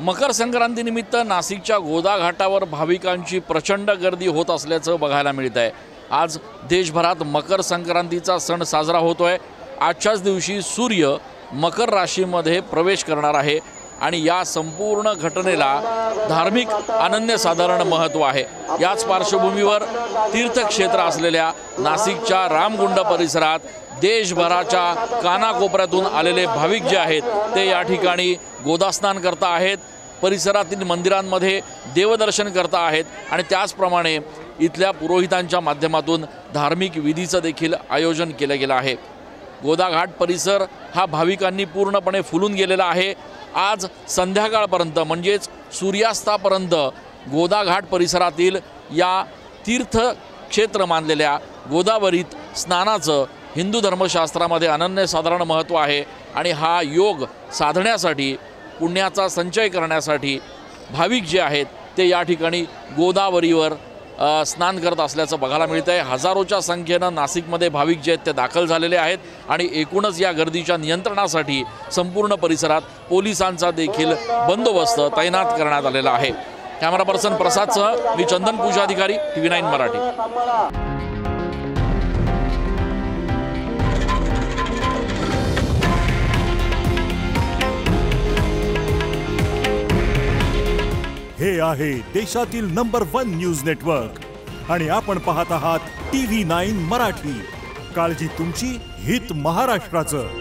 मकर संक्रांतीनिमित्त नाशिकच्या गोदा घाटावर भाविकांची प्रचंड गर्दी होत असल्याचं बघायला मिळत आहे। आज देशभरात मकर संक्रांतीचा सण साजरा होतोय। आजच्याच दिवशी सूर्य मकर राशीमध्ये प्रवेश करणार आहे आणि या संपूर्ण घटनेला धार्मिक अनन्यसाधारण महत्त्व आहे। याच पार्श्वभूमीवर तीर्थक्षेत्र असलेल्या नाशिकच्या रामकुंड परिसरात देशभराच्या कानाकोपऱ्यातून आलेले भाविक जे आहेत ते या ठिकाणी गोदास्नान करता आहेत, परिसरातील मंदिरांमध्ये देवदर्शन करता आहेत आणि त्याचप्रमाणे इथल्या पुरोहितांच्या माध्यमातून धार्मिक विधीचं देखील आयोजन केलं गेलं आहे। गोदा घाट परिसर हा भाविकांनी पूर्णपणे फुलून गेलेला आहे। आज संध्याकाळपर्यंत म्हणजेच सूर्यास्तापर्यंत गोदा घाट परिसरातील या तीर्थक्षेत्र मानलेल्या गोदावरीत स्नानाचं हिंदू धर्मशास्त्रामध्ये अनन्यसाधारण महत्त्व आहे आणि हा योग साधण्यासाठी पुण्याचा संचय करण्यासाठी भाविक जे आहेत ते या ठिकाणी गोदावरीवर स्नान करत असल्याचं बघायला मिळतं आहे। हजारोच्या संख्येनं नाशिकमध्ये भाविक जे आहेत ते दाखल झालेले आहेत आणि एकूणच या गर्दीच्या नियंत्रणासाठी संपूर्ण परिसरात पोलिसांचा देखील बंदोबस्त तैनात करण्यात आलेला आहे। कॅमेरा पर्सन प्रसादसह मी चंदन पूजाधिकारी TV9 मराठी। हे आहे देशातील नंबर 1 न्यूज नेटवर्क आणि आपण पाहत आहात TV9 मराठी। काळजी तुमची, हित महाराष्ट्राचं।